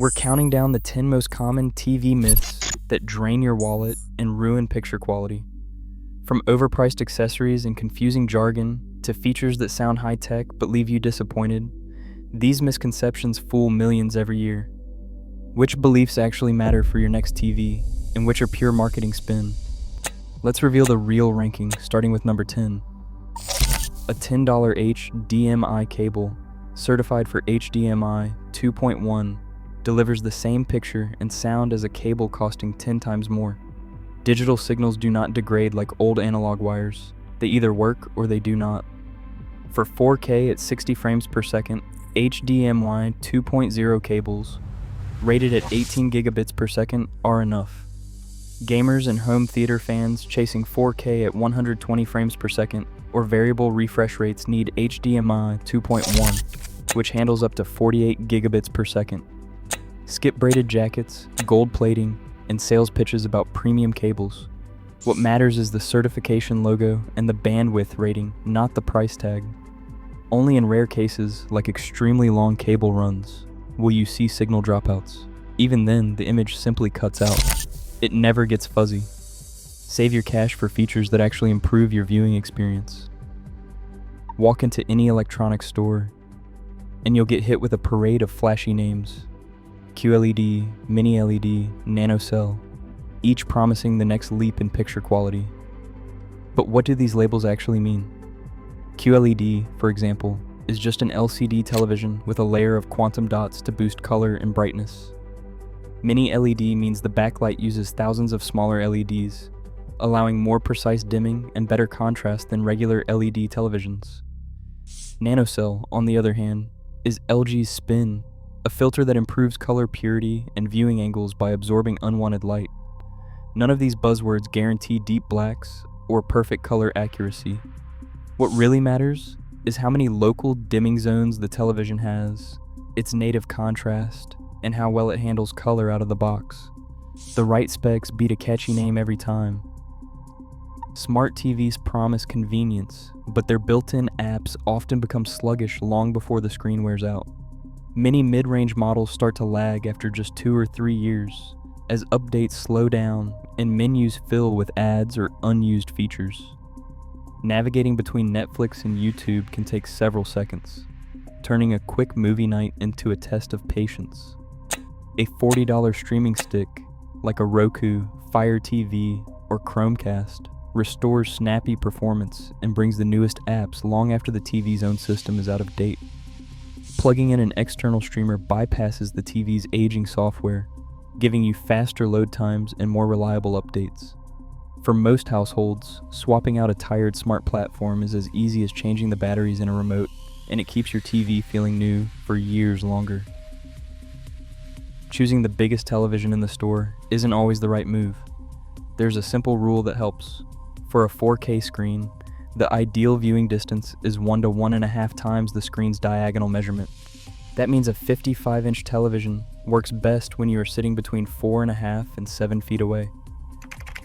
We're counting down the 10 most common TV myths that drain your wallet and ruin picture quality. From overpriced accessories and confusing jargon to features that sound high-tech but leave you disappointed, these misconceptions fool millions every year. Which beliefs actually matter for your next TV, and which are pure marketing spin? Let's reveal the real ranking, starting with number 10. A $10 HDMI cable, certified for HDMI 2.1, delivers the same picture and sound as a cable costing 10 times more. Digital signals do not degrade like old analog wires. They either work or they do not. For 4K at 60 frames per second, HDMI 2.0 cables, rated at 18 gigabits per second, are enough. Gamers and home theater fans chasing 4K at 120 frames per second or variable refresh rates need HDMI 2.1, which handles up to 48 gigabits per second. Skip braided jackets, gold plating, and sales pitches about premium cables. What matters is the certification logo and the bandwidth rating, not the price tag. Only in rare cases, like extremely long cable runs, will you see signal dropouts. Even then, the image simply cuts out. It never gets fuzzy. Save your cash for features that actually improve your viewing experience. Walk into any electronics store, and you'll get hit with a parade of flashy names. QLED, Mini LED, NanoCell, each promising the next leap in picture quality. But what do these labels actually mean? QLED, for example, is just an LCD television with a layer of quantum dots to boost color and brightness. Mini LED means the backlight uses thousands of smaller LEDs, allowing more precise dimming and better contrast than regular LED televisions. NanoCell, on the other hand, is LG's spin, a filter that improves color purity and viewing angles by absorbing unwanted light. None of these buzzwords guarantee deep blacks or perfect color accuracy. What really matters is how many local dimming zones the television has, its native contrast, and how well it handles color out of the box. The right specs beat a catchy name every time. Smart TVs promise convenience, but their built-in apps often become sluggish long before the screen wears out. Many mid-range models start to lag after just 2 or 3 years, as updates slow down and menus fill with ads or unused features. Navigating between Netflix and YouTube can take several seconds, turning a quick movie night into a test of patience. A $40 streaming stick, like a Roku, Fire TV, or Chromecast, restores snappy performance and brings the newest apps long after the TV's own system is out of date. Plugging in an external streamer bypasses the TV's aging software, giving you faster load times and more reliable updates. For most households, swapping out a tired smart platform is as easy as changing the batteries in a remote, and it keeps your TV feeling new for years longer. Choosing the biggest television in the store isn't always the right move. There's a simple rule that helps. For a 4K screen, the ideal viewing distance is 1 to 1.5 times the screen's diagonal measurement. That means a 55-inch television works best when you are sitting between 4.5 and 7 feet away.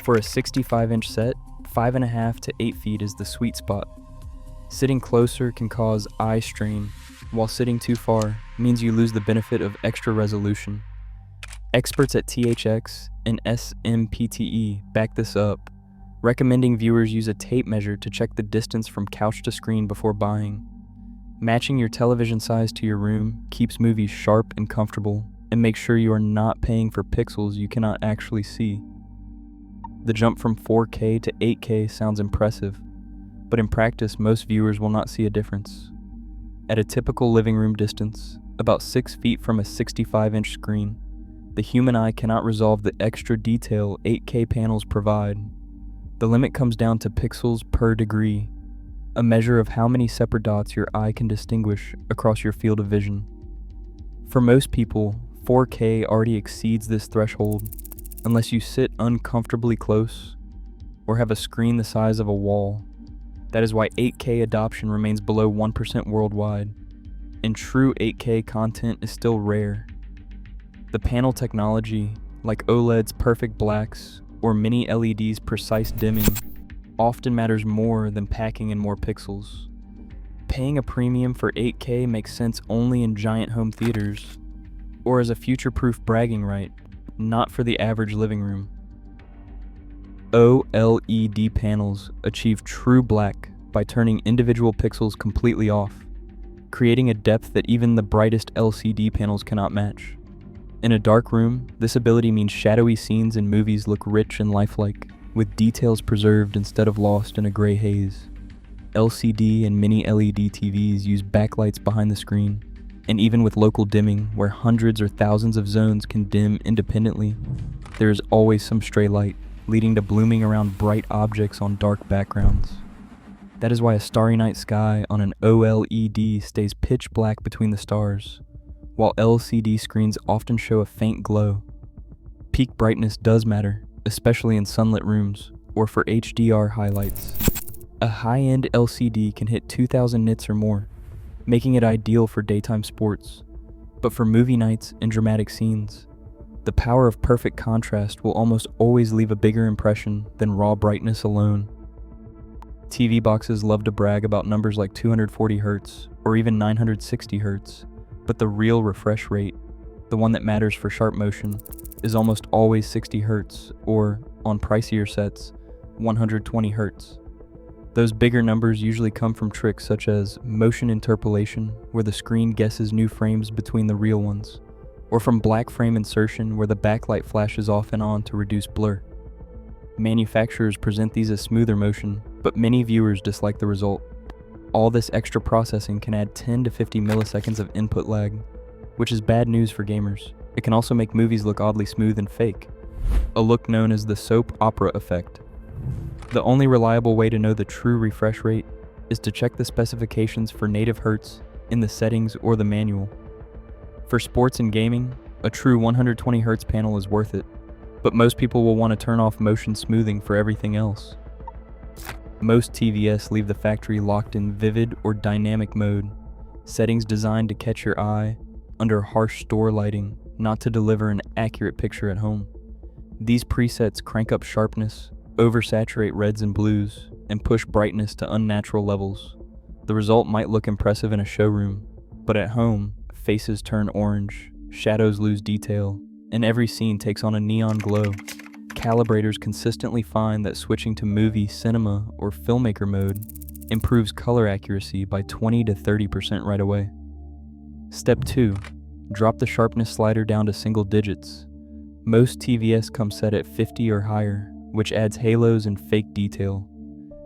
For a 65-inch set, 5.5 to 8 feet is the sweet spot. Sitting closer can cause eye strain, while sitting too far means you lose the benefit of extra resolution. Experts at THX and SMPTE back this up, recommending viewers use a tape measure to check the distance from couch to screen before buying. Matching your television size to your room keeps movies sharp and comfortable, and makes sure you are not paying for pixels you cannot actually see. The jump from 4K to 8K sounds impressive, but in practice most viewers will not see a difference. At a typical living room distance, about 6 feet from a 65-inch screen, the human eye cannot resolve the extra detail 8K panels provide. The limit comes down to pixels per degree, a measure of how many separate dots your eye can distinguish across your field of vision. For most people, 4K already exceeds this threshold, unless you sit uncomfortably close or have a screen the size of a wall. That is why 8K adoption remains below 1% worldwide, and true 8K content is still rare. The panel technology, like OLED's perfect blacks or Mini LED's precise dimming, often matters more than packing in more pixels. Paying a premium for 8K makes sense only in giant home theaters. or as a future-proof bragging right, not for the average living room. OLED panels achieve true black by turning individual pixels completely off, creating a depth that even the brightest LCD panels cannot match. In a dark room, this ability means shadowy scenes in movies look rich and lifelike, with details preserved instead of lost in a gray haze. LCD and mini LED TVs use backlights behind the screen, and even with local dimming, where hundreds or thousands of zones can dim independently, there is always some stray light, leading to blooming around bright objects on dark backgrounds. That is why a starry night sky on an OLED stays pitch black between the stars, while LCD screens often show a faint glow. Peak brightness does matter, especially in sunlit rooms or for HDR highlights. A high-end LCD can hit 2000 nits or more, making it ideal for daytime sports. But for movie nights and dramatic scenes, the power of perfect contrast will almost always leave a bigger impression than raw brightness alone. TV boxes love to brag about numbers like 240 Hz or even 960 Hz, but the real refresh rate, the one that matters for sharp motion, is almost always 60 Hz or, on pricier sets, 120 Hz. Those bigger numbers usually come from tricks such as motion interpolation, where the screen guesses new frames between the real ones, or from black frame insertion where the backlight flashes off and on to reduce blur. Manufacturers present these as smoother motion, but many viewers dislike the result. All this extra processing can add 10 to 50 milliseconds of input lag, which is bad news for gamers. It can also make movies look oddly smooth and fake, a look known as the soap opera effect. The only reliable way to know the true refresh rate is to check the specifications for native hertz in the settings or the manual. For sports and gaming, a true 120 Hz panel is worth it, but most people will want to turn off motion smoothing for everything else. Most TVS leave the factory locked in vivid or dynamic mode, settings designed to catch your eye under harsh store lighting, not to deliver an accurate picture at home. These presets crank up sharpness, oversaturate reds and blues, and push brightness to unnatural levels. The result might look impressive in a showroom, but at home, faces turn orange, shadows lose detail, and every scene takes on a neon glow. Calibrators consistently find that switching to movie, cinema, or filmmaker mode improves color accuracy by 20 to 30% right away. Step 2. Drop the sharpness slider down to single digits. Most TVS come set at 50 or higher, which adds halos and fake detail.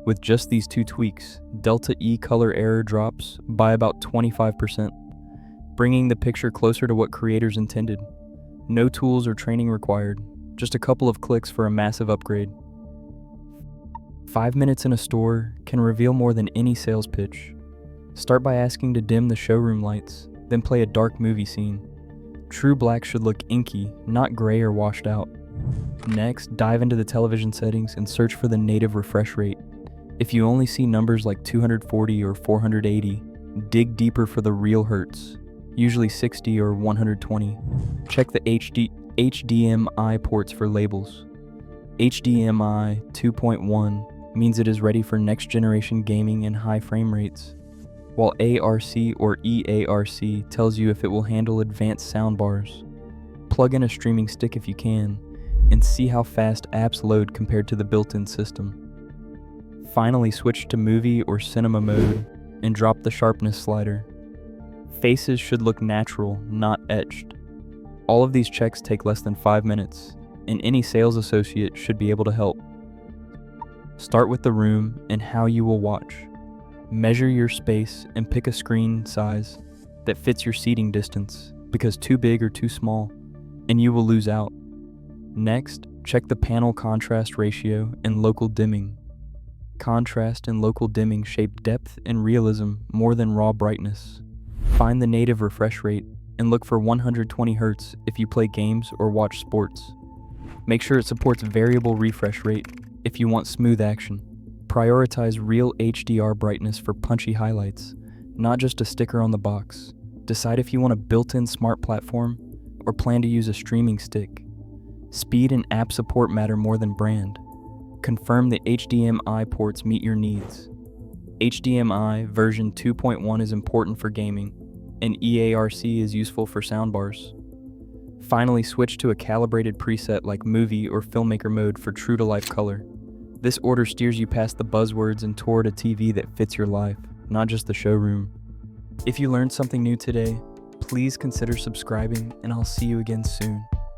With just these two tweaks, delta E color error drops by about 25%, bringing the picture closer to what creators intended. No tools or training required, just a couple of clicks for a massive upgrade. 5 minutes in a store can reveal more than any sales pitch. Start by asking to dim the showroom lights, then play a dark movie scene. True black should look inky, not gray or washed out. Next, dive into the television settings and search for the native refresh rate. If you only see numbers like 240 or 480, dig deeper for the real hertz, usually 60 or 120. Check the HDMI ports for labels. HDMI 2.1 means it is ready for next generation gaming and high frame rates, while ARC or EARC tells you if it will handle advanced soundbars. Plug in a streaming stick if you can, and see how fast apps load compared to the built-in system. Finally, switch to movie or cinema mode and drop the sharpness slider. Faces should look natural, not etched. All of these checks take less than 5 minutes, and any sales associate should be able to help. Start with the room and how you will watch. Measure your space and pick a screen size that fits your seating distance, because too big or too small, and you will lose out. Next, check the panel contrast ratio and local dimming. Contrast and local dimming shape depth and realism more than raw brightness. Find the native refresh rate and look for 120 Hz if you play games or watch sports. Make sure it supports variable refresh rate if you want smooth action. Prioritize real HDR brightness for punchy highlights, not just a sticker on the box. Decide if you want a built-in smart platform or plan to use a streaming stick. Speed and app support matter more than brand. Confirm the HDMI ports meet your needs. HDMI version 2.1 is important for gaming, and EARC is useful for soundbars. Finally, switch to a calibrated preset like movie or filmmaker mode for true-to-life color. This order steers you past the buzzwords and toward a TV that fits your life, not just the showroom. If you learned something new today, please consider subscribing, and I'll see you again soon.